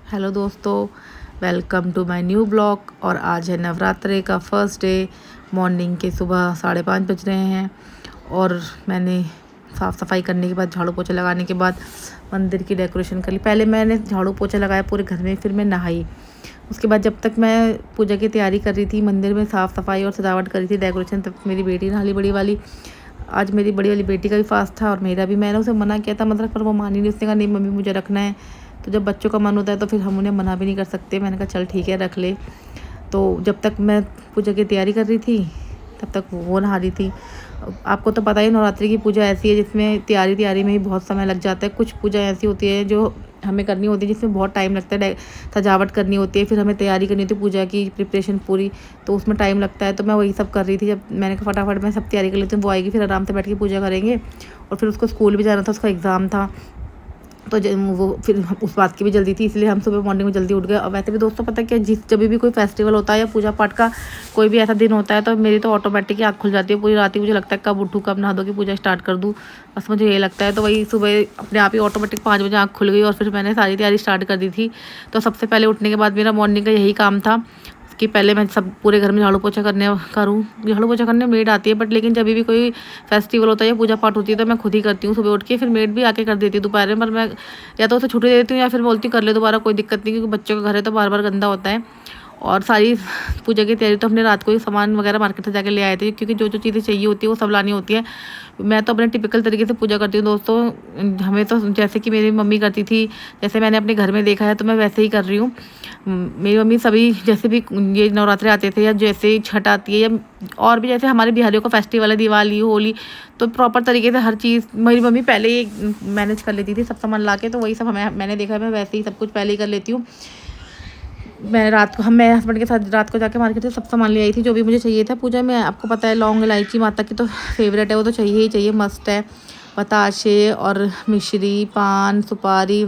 Hello दोस्तों, welcome to my new blog. और आज है नवरात्रे का फर्स्ट डे। मॉर्निंग के सुबह 5:30 बज रहे हैं और मैंने साफ़ सफाई करने के बाद, झाड़ू पोछा लगाने के बाद मंदिर की डेकोरेशन कर ली। पहले मैंने झाड़ू पोछा लगाया पूरे घर में, फिर मैं नहाई। उसके बाद जब तक मैं पूजा की तैयारी कर रही थी, मंदिर में साफ़ सफाई और सजावट कर रही थी, डेकोरेशन, तब मेरी बेटी नहा ली, बड़ी वाली। आज मेरी बड़ी वाली बेटी का भी फास्ट था और मेरा भी। मैंने उसे मना किया था मतलब, पर वो मानी नहीं। उसने कहा नहीं मम्मी मुझे रखना है। तो जब बच्चों का मन होता है तो फिर हम उन्हें मना भी नहीं कर सकते। मैंने कहा चल ठीक है रख ले। तो जब तक मैं पूजा की तैयारी कर रही थी तब तक वो नहा रही थी। आपको तो पता ही, नवरात्रि की पूजा ऐसी है जिसमें तैयारी में ही बहुत समय लग जाता है। कुछ पूजा ऐसी होती है जो हमें करनी होती है जिसमें बहुत टाइम लगता है। सजावट करनी होती है, फिर हमें तैयारी करनी होती है पूजा की, प्रिपरेशन पूरी, तो उसमें टाइम लगता है। तो मैं वही सब कर रही थी। जब मैंने कहा फटाफट मैं सब तैयारी कर लेती हूँ, वो आएगी फिर आराम से बैठ के पूजा करेंगे। और फिर उसको स्कूल भी जाना था, उसका एग्ज़ाम था, तो वो फिर उस बात की भी जल्दी थी, इसलिए हम सुबह मॉर्निंग में जल्दी उठ गए। और वैसे भी दोस्तों पता है क्या, जब भी कोई फेस्टिवल होता है या पूजा पाठ का कोई भी ऐसा दिन होता है, तो मेरी तो ऑटोमेटिक आँख खुल जाती है पूरी रात ही। मुझे लगता है कब उठूँ, कब नहा धो के पूजा स्टार्ट कर दूँ, बस मुझे ये लगता है। तो वही सुबह अपने आप ही ऑटोमेटिक 5 बजे आँख खुल गई और फिर मैंने सारी तैयारी स्टार्ट कर दी थी। तो सबसे पहले उठने के बाद मेरा मॉर्निंग का यही काम था कि पहले मैं सब पूरे घर में झाड़ू पोछा करूँ। झाड़ू पोछा करने मेड आती है, बट लेकिन जब भी कोई फेस्टिवल होता है या पूजा पाठ होती है तो मैं खुद ही करती हूँ सुबह उठ के। फिर मेड भी आके कर देती है दोपहर में, पर मैं या तो उसे छुट्टी दे देती हूँ या फिर बोलती हूँ कर ले दोबारा, कोई दिक्कत नहीं, क्योंकि बच्चों का घर है तो बार बार गंदा होता है। और सारी पूजा की तैयारी तो हमने रात को ही सामान वगैरह मार्केट से जाके ले आए थे, क्योंकि जो जो चीज़ें चाहिए होती है वो सब लानी होती है। मैं तो अपने टिपिकल तरीके से पूजा करती हूँ दोस्तों। हमें तो जैसे कि मेरी मम्मी करती थी, जैसे मैंने अपने घर में देखा है तो मैं वैसे ही कर रही हूँ। मेरी मम्मी सभी जैसे भी ये नवरात्रे आते थे या जैसे ही छठ आती है या और भी जैसे हमारे बिहारियों का फेस्टिवल है, दिवाली, होली, तो प्रॉपर तरीके से हर चीज़ मेरी मम्मी पहले ही मैनेज कर लेती थी सब सामान ला के। तो वही सब मैंने देखा है, मैं वैसे ही सब कुछ पहले ही कर लेती हूँ। मैं हस्बैंड के साथ रात को जाके मार्केट से सब सामान ले आई थी जो भी मुझे चाहिए था पूजा में। आपको पता है लौंग इलायची माता की तो फेवरेट है, वो तो चाहिए ही चाहिए, मस्त है। बताशे और मिश्री, पान, सुपारी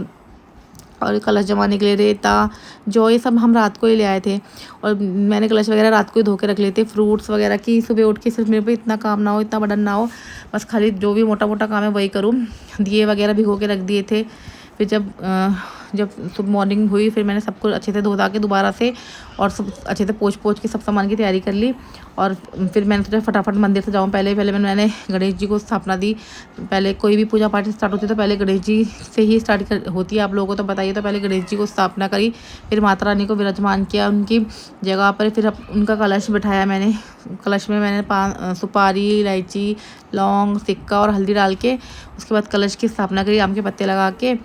और कलश जमाने के लिए रेता, जौ, ये सब हम रात को ही ले आए थे। और मैंने कलश वगैरह रात को ही धो के रख लेते, फ्रूट्स वगैरह की सुबह उठ के। सिर्फ मेरे पे इतना काम ना हो, इतना बर्डन ना हो, बस खाली जो भी मोटा मोटा काम है वही करूँ। दिए वगैरह भिगो के रख दिए थे। फिर जब सुबह मॉर्निंग हुई फिर मैंने सब कुछ अच्छे से धो धा के दोबारा से और सब अच्छे से पोंछ के सब सामान की तैयारी कर ली। और फिर मैंने सोचा फटाफट मंदिर से जाऊँ। पहले मैंने गणेश जी को स्थापना दी। पहले कोई भी पूजा पाठ स्टार्ट होती है तो पहले गणेश जी से ही होती है, आप लोगों को तो बताइए। तो पहले गणेश जी को स्थापना करी, फिर माता रानी को विराजमान किया उनकी जगह पर। फिर उनका कलश बिठाया मैंने। कलश में मैंने सुपारी, इलायची, लौंग, सिक्का और हल्दी डाल के उसके बाद कलश की स्थापना करी, आम के पत्ते लगा के।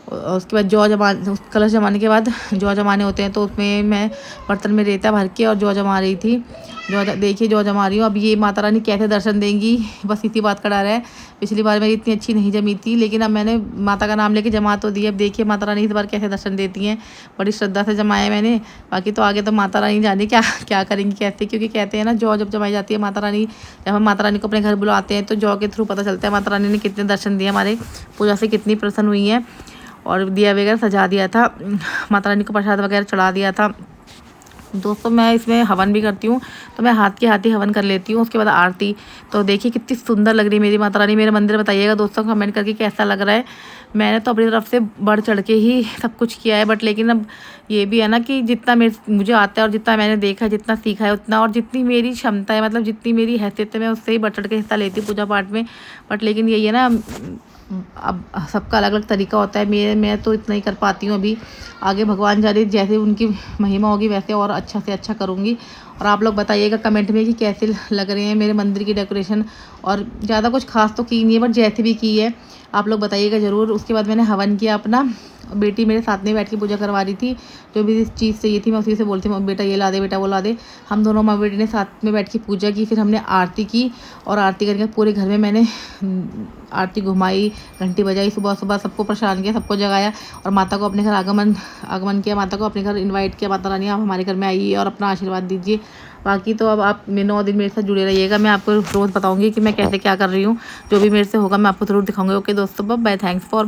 और उसके बाद कलश जमाने के बाद जौ जमाने होते हैं, तो उसमें मैं बर्तन में रेता भर के और जौ जमा रही थी। देखिए जौ जमा रही हूँ। अब ये माता रानी कैसे दर्शन देंगी, बस इसी बात का डर है। पिछली बार मेरी इतनी अच्छी नहीं जमी थी, लेकिन अब मैंने माता का नाम लेके जमा तो दी। अब देखिए माता रानी इस बार कैसे दर्शन देती हैं। बड़ी श्रद्धा से जमाए मैंने। बाकी तो आगे तो माता रानी जाने क्या क्या करेंगी कैसे, क्योंकि कहते हैं ना जौ जब जमाई जाती है माता रानी, जब हम माता रानी को अपने घर बुलाते हैं तो जौ के थ्रू पता चलता है माता रानी ने कितने दर्शन दिए, हमारे पूजा से कितनी प्रसन्न हुई है। और दिया वगैरह सजा दिया था, माता रानी को प्रसाद वगैरह चढ़ा दिया था। दोस्तों मैं इसमें हवन भी करती हूँ, तो मैं हाथ ही हवन कर लेती हूँ। उसके बाद आरती। तो देखिए कितनी सुंदर लग रही है मेरी माता रानी। मेरे मंदिर बताइएगा दोस्तों कमेंट करके कैसा लग रहा है। मैंने तो अपनी तरफ से बढ़ चढ़ के ही सब कुछ किया है, बट लेकिन अब ये भी है ना कि जितना मुझे आता है और जितना मैंने देखा है, जितना सीखा है उतना, और जितनी मेरी क्षमता है, मतलब जितनी मेरी हैसियत है, मैं उससे ही बढ़ चढ़ के हिस्सा लेती हूँ पूजा पाठ में। बट लेकिन यही है ना, अब सबका अलग अलग तरीका होता है। मैं तो इतना ही कर पाती हूँ अभी। आगे भगवान जाने, जैसे उनकी महिमा होगी वैसे और अच्छा से अच्छा करूँगी। और आप लोग बताइएगा कमेंट में कि कैसे लग रहे हैं मेरे मंदिर की डेकोरेशन। और ज़्यादा कुछ खास तो की नहीं है, बट जैसे भी की है आप लोग बताइएगा ज़रूर। उसके बाद मैंने हवन किया अपना। बेटी मेरे साथ में बैठ के पूजा करवा रही थी, जो भी चीज़ चाहिए थी मैं उसी से बोलती हूँ बेटा ये ला दे, बेटा वो ला दे। हम दोनों माँ बेटी ने साथ में बैठ के पूजा की। फिर हमने आरती की और आरती करके पूरे घर में मैंने आरती घुमाई, घंटी बजाई, सुबह सुबह सबको परेशान किया, सबको जगाया और माता को अपने घर आगमन किया। माता को अपने घर इनवाइट किया, माता रानी आप हमारे घर में आइए और अपना आशीर्वाद दीजिए। बाकी तो अब आप 9 दिन मेरे साथ जुड़े रहिएगा, मैं आपको रोज़ बताऊंगी कि मैं कैसे क्या कर रही हूँ। जो भी मेरे से होगा मैं आपको ज़रूर दिखाऊंगी। ओके दोस्तों, बाय, थैंक्स फॉर